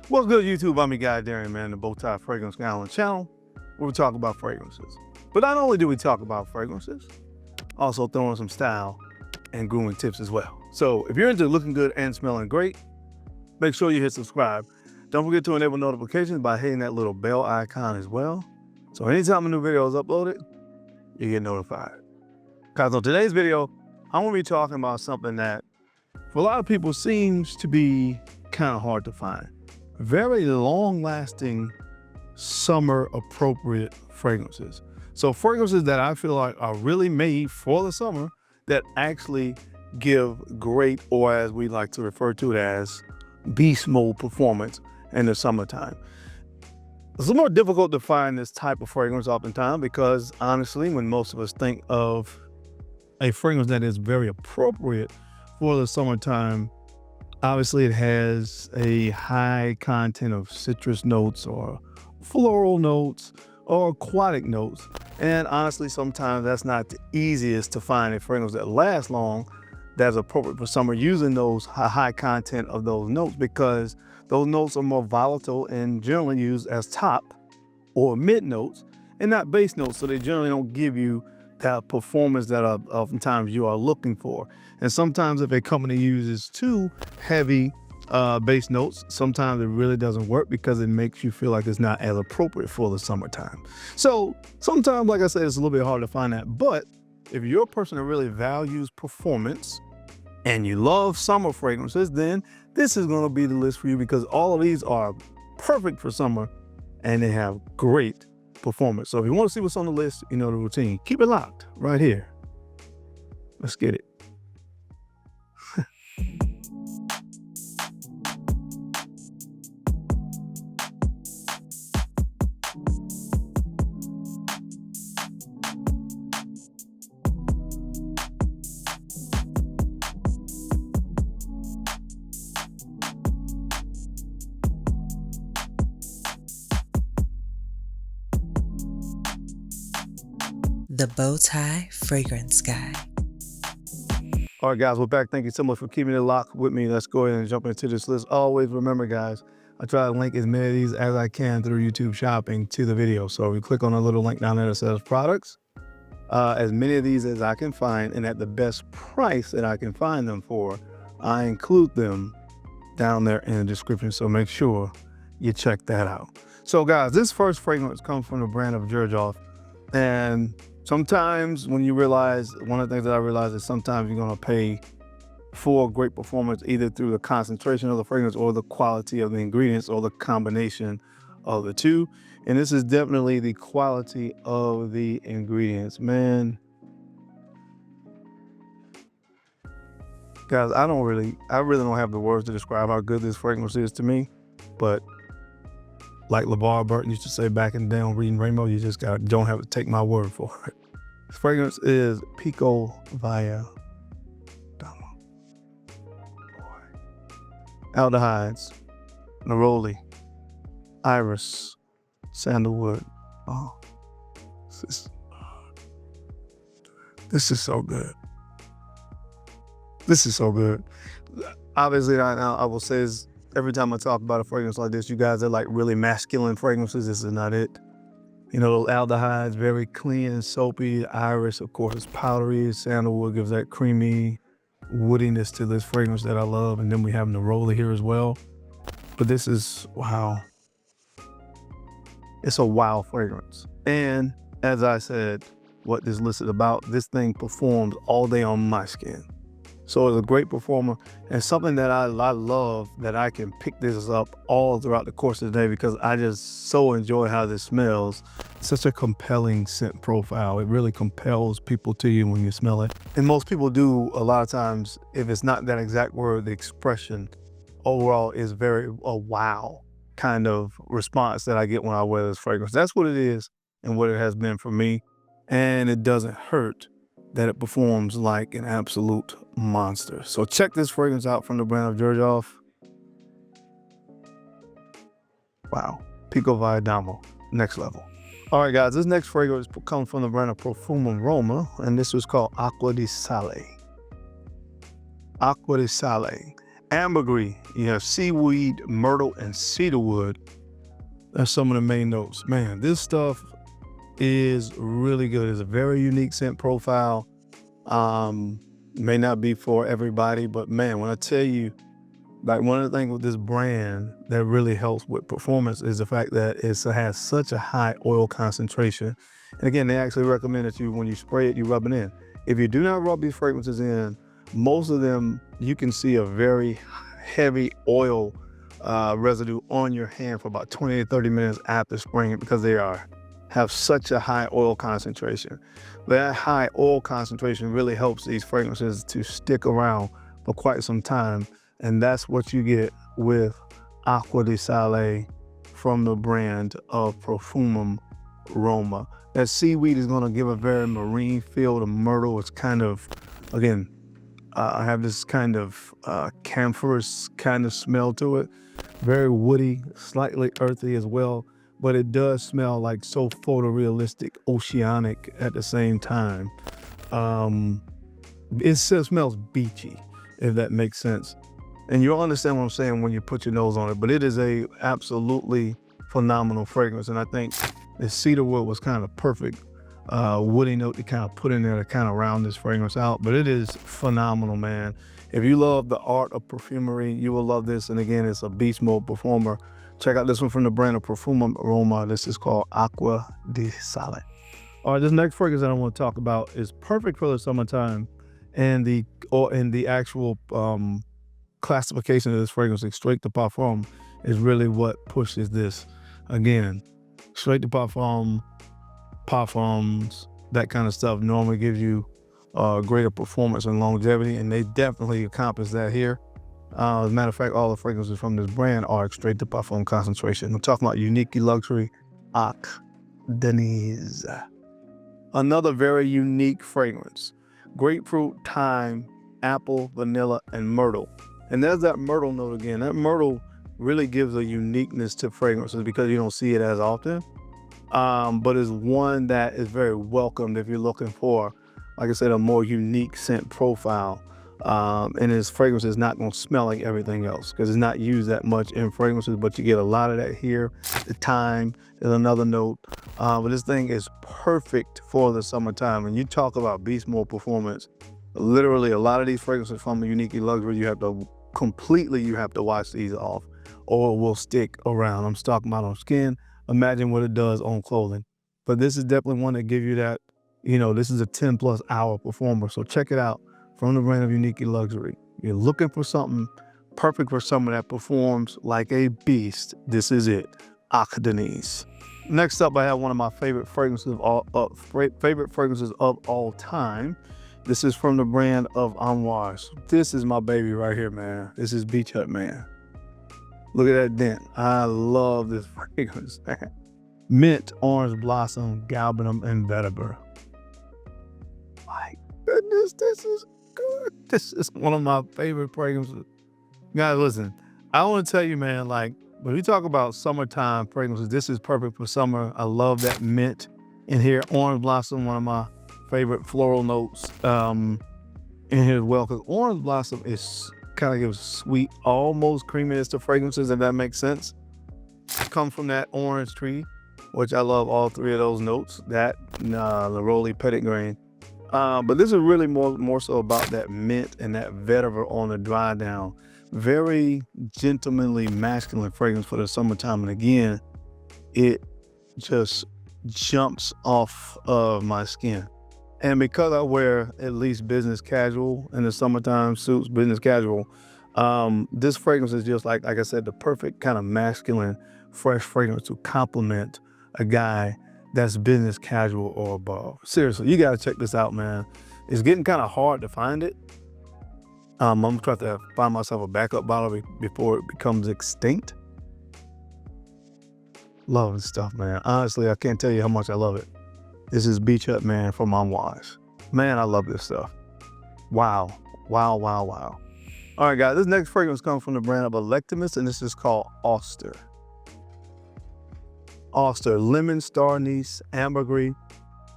What's good, YouTube? I'm your guy, Darren, man, the BowTie Fragrance Guy on the channel, where we talk about fragrances. But not only do we talk about fragrances, also throw in some style and grooming tips as well. So if you're into looking good and smelling great, make sure you hit subscribe. Don't forget to enable notifications by hitting that little bell icon as well. So anytime a new video is uploaded, you get notified. Guys, on today's video, I'm gonna be talking about something that for a lot of people seems to be kind of hard to find. Very long-lasting, summer-appropriate fragrances. So fragrances that I feel like are really made for the summer that actually give great, or as we like to refer to it as, beast mode performance in the summertime. It's a little more difficult to find this type of fragrance oftentimes because honestly, when most of us think of a fragrance that is very appropriate for the summertime, obviously it has a high content of citrus notes or floral notes or aquatic notes. And honestly, sometimes that's not the easiest to find a fragrance that lasts long that's appropriate for summer using those high content of those notes, because those notes are more volatile and generally used as top or mid notes and not base notes. So they generally don't give you that performance that oftentimes you are looking for. And sometimes if a company uses too heavy base notes, sometimes it really doesn't work because it makes you feel like it's not as appropriate for the summertime. So sometimes, like I said, it's a little bit hard to find that. But if you're a person that really values performance and you love summer fragrances, then this is going to be the list for you, because all of these are perfect for summer and they have great performance. So if you want to see what's on the list, you know the routine. Keep it locked right here. Let's get it. The BowTie Fragrance Guy. All right, guys, we're back. Thank you so much for keeping it locked with me. Let's go ahead and jump into this list. Always remember, guys, I try to link as many of these as I can through YouTube Shopping to the video. So if you click on a little link down there that says products, as many of these as I can find and at the best price that I can find them for, I include them down there in the description. So make sure you check that out. So guys, this first fragrance comes from the brand of Xerjoff. And sometimes when you realize, one of the things that I realize is sometimes you're going to pay for great performance either through the concentration of the fragrance or the quality of the ingredients or the combination of the two. And this is definitely the quality of the ingredients, man. Guys, I really don't have the words to describe how good this fragrance is to me, but like LeVar Burton used to say back in the day on Reading Rainbow, you just don't have to take my word for it. This fragrance is Pico Via Dama. Aldehydes, neroli, iris, sandalwood. Oh, this is so good. This is so good. Obviously, I will say is, every time I talk about a fragrance like this, you guys are like really masculine fragrances. This is not it. You know, those aldehydes, very clean and soapy. Iris, of course, is powdery. Sandalwood gives that creamy woodiness to this fragrance that I love. And then we have neroli here as well. But this is, wow. It's a wow fragrance. And as I said, what this list is about, this thing performs all day on my skin. So it's a great performer and something that I love, that I can pick this up all throughout the course of the day because I just so enjoy how this smells. Such a compelling scent profile. It really compels people to you when you smell it. And most people do a lot of times, if it's not that exact word, the expression overall is very a wow kind of response that I get when I wear this fragrance. That's what it is and what it has been for me. And it doesn't hurt that it performs like an absolute monster. So check this fragrance out from the brand of Xerjoff. Wow, Pico Via Dama, next level. All right, guys, this next fragrance comes from the brand of Profum Roma, and this was called Acqu Di Sale. Acqu Di Sale. Ambergris, you have seaweed, myrtle, and cedarwood. That's some of the main notes. Man, this stuff is really good. It's a very unique scent profile. May not be for everybody, but man, when I tell you, like one of the things with this brand that really helps with performance is the fact that it has such a high oil concentration. And again, they actually recommend that you, when you spray it, you rub it in. If you do not rub these fragrances in, most of them, you can see a very heavy oil residue on your hand for about 20 to 30 minutes after spraying it, because they have such a high oil concentration. That high oil concentration really helps these fragrances to stick around for quite some time. And that's what you get with Acqu Di Gio from the brand of Profum Roma. That seaweed is going to give a very marine feel. The myrtle is kind of, again, I have this kind of camphorous kind of smell to it. Very woody, slightly earthy as well, but it does smell like so photorealistic, oceanic at the same time. It still smells beachy, if that makes sense. And you'll understand what I'm saying when you put your nose on it, but it is a absolutely phenomenal fragrance. And I think the cedarwood was kind of perfect woody note to kind of put in there to kind of round this fragrance out. But it is phenomenal, man. If you love the art of perfumery, you will love this. And again, it's a beast mode performer. Check out this one from the brand of Profum Roma. This is called Acqu Di Gio. All right, this next fragrance that I want to talk about is perfect for the summertime, and the actual classification of this fragrance, straight to parfum, is really what pushes this. Again, straight to parfum, parfums, that kind of stuff normally gives you greater performance and longevity, and they definitely accomplish that here. As a matter of fact, all the fragrances from this brand are straight to parfum concentration. I'm talking about Unique Luxury Acqu Di Gio. Another very unique fragrance: grapefruit, thyme, apple, vanilla, and myrtle. And there's that myrtle note again. That myrtle really gives a uniqueness to fragrances because you don't see it as often. But it's one that is very welcomed if you're looking for, like I said, a more unique scent profile. And this fragrance is not going to smell like everything else because it's not used that much in fragrances, but you get a lot of that here. The thyme is another note. But this thing is perfect for the summertime. And you talk about beast mode performance, literally a lot of these fragrances from Unique Luxury, you have to wash these off or it will stick around. I'm talking about on skin. Imagine what it does on clothing. But this is definitely one that gives you that, this is a 10+ hour performer. So check it out from the brand of Unique Luxury. You're looking for something perfect for someone that performs like a beast. This is it, Acqu Di Gio. Next up, I have one of my favorite fragrances of all time. This is from the brand of Ammoage. This is my baby right here, man. This is Beach Hut, man. Look at that dent. I love this fragrance. Mint, orange blossom, galbanum, and vetiver. My goodness, this is good. This is one of my favorite fragrances. Guys, listen, I want to tell you, man, like when we talk about summertime fragrances, this is perfect for summer. I love that mint in here. Orange blossom, one of my favorite floral notes in here as well, because orange blossom is kind of gives sweet, almost creaminess to fragrances, if that makes sense. Come from that orange tree, which I love all three of those notes, that Neroli Petitgrain. But this is really more so about that mint and that vetiver on the dry down. Very gentlemanly, masculine fragrance for the summertime. And again, it just jumps off of my skin. And because I wear at least business casual in the summertime, suits, business casual, this fragrance is just like I said, the perfect kind of masculine, fresh fragrance to complement a guy that's business casual or above. Seriously, you gotta check this out, man. It's getting kind of hard to find it. I'm gonna try to find myself a backup bottle before it becomes extinct. Love this stuff, man. Honestly, I can't tell you how much I love it. This is Beach Hut, man, from Ammoage. Man, I love this stuff. Wow, wow, wow, wow. All right, guys, this next fragrance comes from the brand of Electimus, and this is called Auster. Auster, lemon, star anise, ambergris,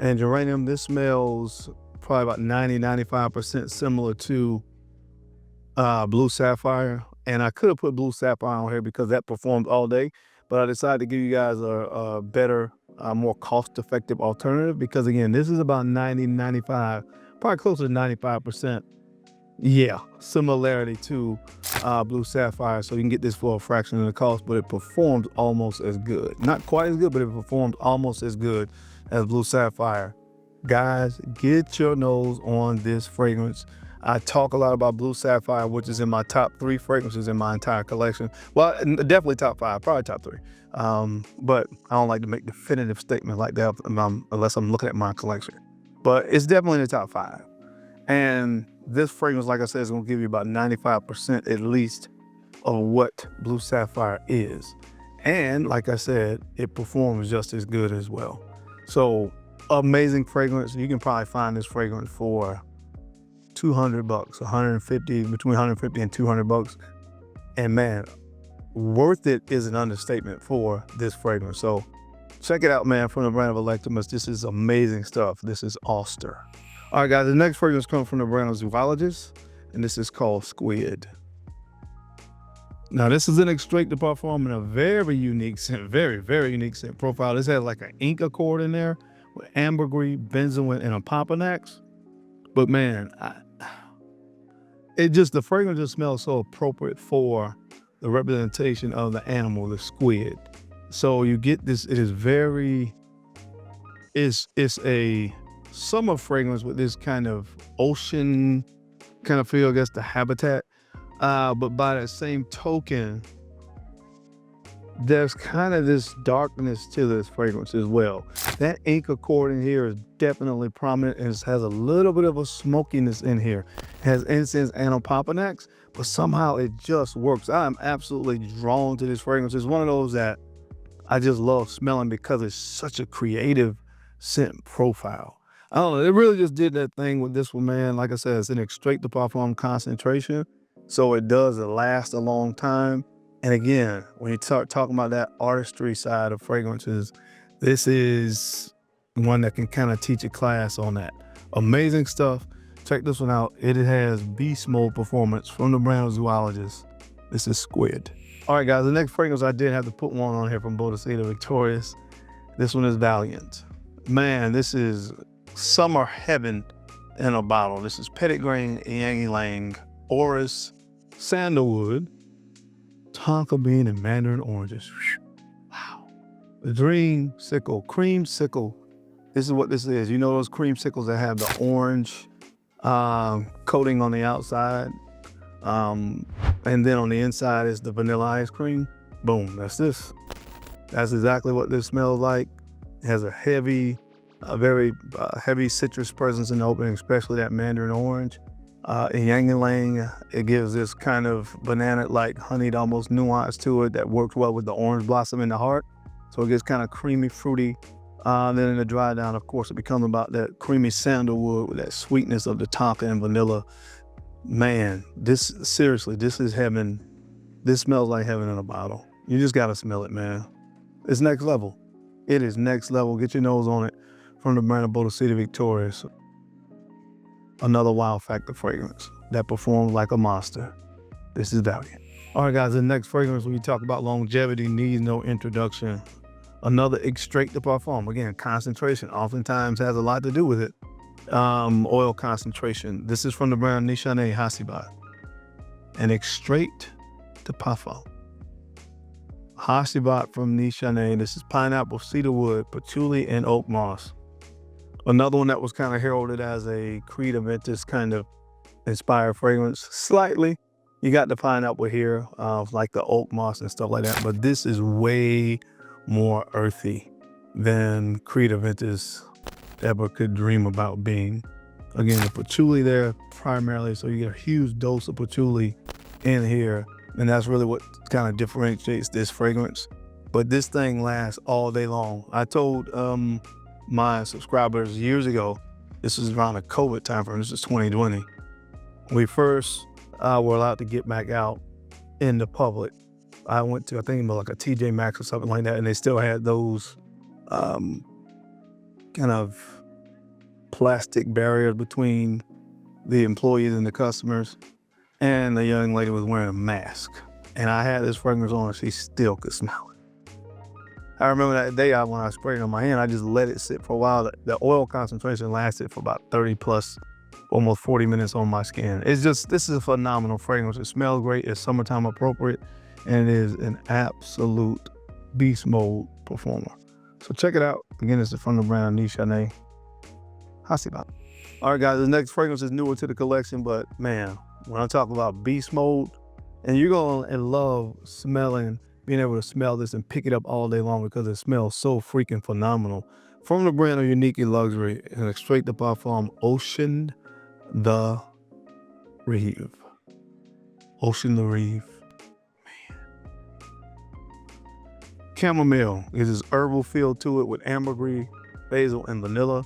and geranium. This smells probably about 90-95% similar to Blue Sapphire. And I could have put Blue Sapphire on here because that performed all day, but I decided to give you guys a better, more cost-effective alternative because, again, this is about 90, 95, probably closer to 95%. Yeah, similarity to Blue Sapphire, so you can get this for a fraction of the cost, but it performs almost as good. Not quite as good, but it performs almost as good as Blue Sapphire. Guys, get your nose on this fragrance. I talk a lot about Blue Sapphire, which is in my top 3 fragrances in my entire collection. Well, definitely top 5, probably top 3. But I don't like to make definitive statements like that unless I'm looking at my collection. But it's definitely in the top 5. And this fragrance, like I said, is going to give you about 95% at least of what Blue Sapphire is. And like I said, it performs just as good as well. So amazing fragrance. You can probably find this fragrance for $200, 150, between 150 and 200 bucks. And man, worth it is an understatement for this fragrance. So check it out, man, from the brand of Electimus. This is amazing stuff. This is Auster. All right, guys, the next fragrance comes from the brand of Zoologist, and this is called Squid. Now, this is an extrait de parfum in a very unique scent, very, very unique scent profile. This has like an ink accord in there with ambergris, benzoin, and a Pomponax. But man, the fragrance just smells so appropriate for the representation of the animal, the squid. So you get this, it is very, it's a summer fragrance with this kind of ocean kind of feel, I guess, the habitat. But by that same token, there's kind of this darkness to this fragrance as well. That ink accord in here is definitely prominent and it has a little bit of a smokiness in here. It has incense and a Pomponax, but somehow it just works. I'm absolutely drawn to this fragrance. It's one of those that I just love smelling because it's such a creative scent profile. I don't know, it really just did that thing with this one, man. Like I said, it's an extrait de parfum concentration, so it does last a long time. And again, when you start talking about that artistry side of fragrances, this is one that can kind of teach a class on that. Amazing stuff. Check this one out. It has beast mode performance from the brand of Zoologist. This is Squid. All right, guys, the next fragrance I did have to put one on here from BowTie Victorious. This one is Valiant. Man, this is summer heaven in a bottle. This is Petitgrain, Ylang Ylang, Orris, Sandalwood, tonka bean, and mandarin oranges. Wow. The dream sickle, cream sickle. This is what this is. You know those cream sickles that have the orange coating on the outside, and then on the inside is the vanilla ice cream. Boom, that's this. That's exactly what this smells like. It has a very heavy citrus presence in the opening, especially that mandarin orange. Ylang Ylang, it gives this kind of banana-like honeyed almost nuance to it that works well with the orange blossom in the heart. So it gets kind of creamy, fruity. Then in the dry down, of course, it becomes about that creamy sandalwood with that sweetness of the tonka and vanilla. Man, seriously, this is heaven. This smells like heaven in a bottle. You just gotta smell it, man. It's next level. It is next level. Get your nose on it from the brand of BowTie Victorious. Another wow factor fragrance that performs like a monster. This is Valiant. All right, guys, the next fragrance when you talk about longevity needs no introduction. Another extrait de parfum. Again, concentration oftentimes has a lot to do with it. Oil concentration. This is from the brand Nisha Hibop. An extrait de parfum. Hibop from Nisha. This is pineapple, cedarwood, patchouli, and oak moss. Another one that was kind of heralded as a Creed Aventus kind of inspired fragrance. Slightly. You got the pineapple here, like the oak moss and stuff like that, but this is way more earthy than Creed Aventus ever could dream about being. Again, the patchouli there primarily, so you get a huge dose of patchouli in here, and that's really what kind of differentiates this fragrance. But this thing lasts all day long. I told my subscribers years ago, this was around the COVID time frame, this is 2020. We first were allowed to get back out in the public. I went to, I think like a TJ Maxx or something like that, and they still had those kind of plastic barriers between the employees and the customers. and the young lady was wearing a mask. And I had this fragrance on and she still could smell it. I remember that day when I sprayed it on my hand, I just let it sit for a while. The oil concentration lasted for about 30 plus, almost 40 minutes on my skin. It's just, this is a phenomenal fragrance. It smells great, it's summertime appropriate, and it is an absolute beast mode performer. So check it out. Again, it's from the brand Nisha Hibop. All right, guys, the next fragrance is newer to the collection, but man, when I talk about beast mode, and you're gonna love smelling, being able to smell this and pick it up all day long because it smells so freaking phenomenal. From the brand of Unique Luxury, and straight to Parfum, Ocean the Reef. Ocean the Reef. Man. Chamomile. There's this herbal feel to it with ambergris, basil, and vanilla.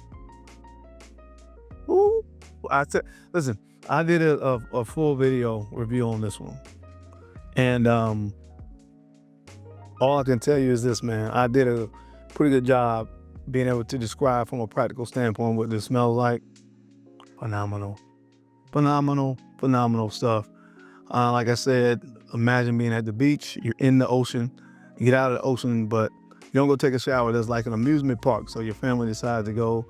Ooh. Listen, I did a full video review on this one. And all I can tell you is this, man. I did a pretty good job being able to describe from a practical standpoint what this smells like. Phenomenal. Phenomenal, phenomenal stuff. Like I said, imagine being at the beach, you're in the ocean, you get out of the ocean, but you don't go take a shower. There's like an amusement park. So your family decides to go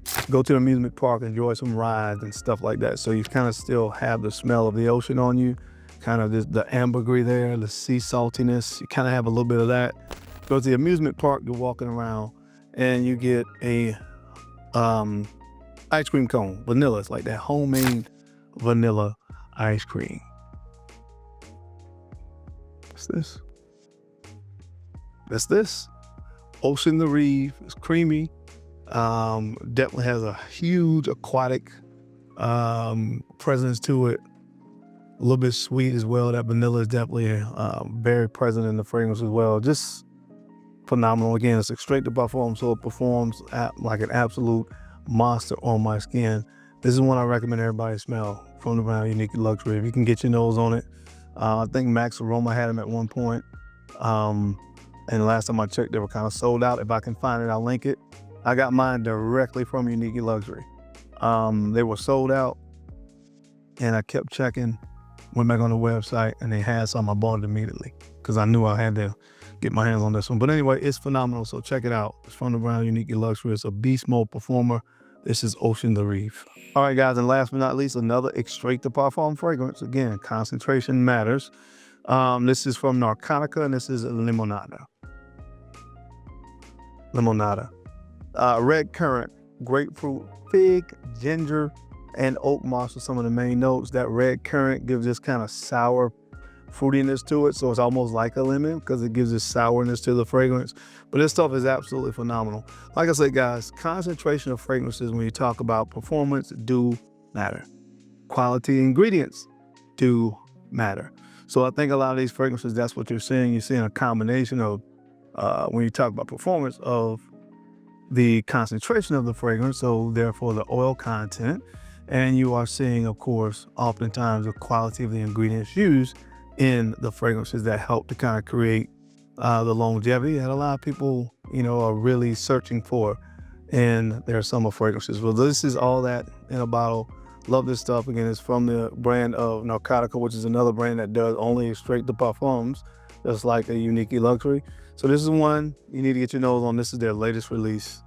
to the amusement park, enjoy some rides and stuff like that. So you kind of still have the smell of the ocean on you, kind of the ambergris there, the sea saltiness. You kind of have a little bit of that. Go to the amusement park, you're walking around, and you get a ice cream cone, vanilla. It's like that homemade vanilla ice cream. What's this? That's this. Ocean the Reef. It's creamy. Definitely has a huge aquatic presence to it. A little bit sweet as well. That vanilla is definitely very present in the fragrance as well. Just phenomenal. Again, it's straight to Parfum, so it performs like an absolute monster on my skin. This is one I recommend everybody smell from the brand Unique Luxury. If you can get your nose on it. I think Max Aroma had them at one point. And the last time I checked, they were kind of sold out. If I can find it, I'll link it. I got mine directly from Unique Luxury. They were sold out, and I kept checking, went back on the website, and they had some. I bought it immediately because I knew I had to get my hands on this one. But anyway, it's phenomenal, so check it out. It's from the brand Unique Luxury. It's a beast mode performer. This is Ocean the Reef. All right, guys, and last but not least, another straight to Parfum fragrance. Again, concentration matters. This is from Narcotica, and this is Limonada. Limonada. Red currant, grapefruit, fig, ginger, and oak moss are some of the main notes. That red currant gives this kind of sour fruitiness to it, so it's almost like a lemon because it gives this sourness to the fragrance. But this stuff is absolutely phenomenal. Like I said, guys, concentration of fragrances when you talk about performance do matter. Quality ingredients do matter. So I think a lot of these fragrances, that's what you're seeing. You're seeing a combination of, when you talk about performance, of the concentration of the fragrance, so therefore the oil content, and you are seeing, of course, oftentimes the quality of the ingredients used in the fragrances that help to kind of create the longevity that a lot of people, are really searching for in their summer fragrances. Well, this is all that in a bottle. Love this stuff. Again, it's from the brand of Narcotica, which is another brand that does only straight to Parfums, just like a Unique Luxury. So this is one you need to get your nose on. This is their latest release,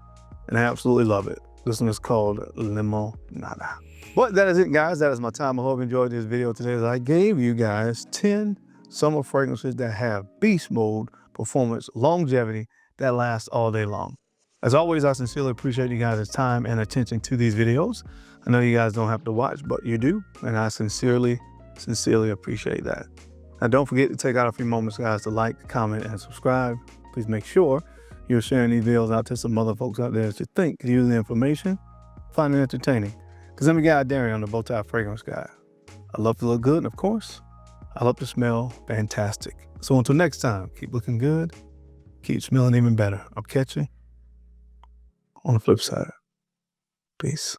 and I absolutely love it. This one is called Limonada. But that is it, guys. That is my time. I hope you enjoyed this video today, as I gave you guys 10 summer fragrances that have beast mode performance longevity that lasts all day long. As always, I sincerely appreciate you guys' time and attention to these videos. I know you guys don't have to watch, but you do, and I sincerely appreciate that. Now, don't forget to take out a few moments, guys, to like, comment, and subscribe. Please make sure you're sharing these videos out to some other folks out there that you think could use the information, find it entertaining. Because I'm your guy, Darren, the BowTie Fragrance Guy. I love to look good, and of course, I love to smell fantastic. So until next time, keep looking good, keep smelling even better. I'll catch you on the flip side. Peace.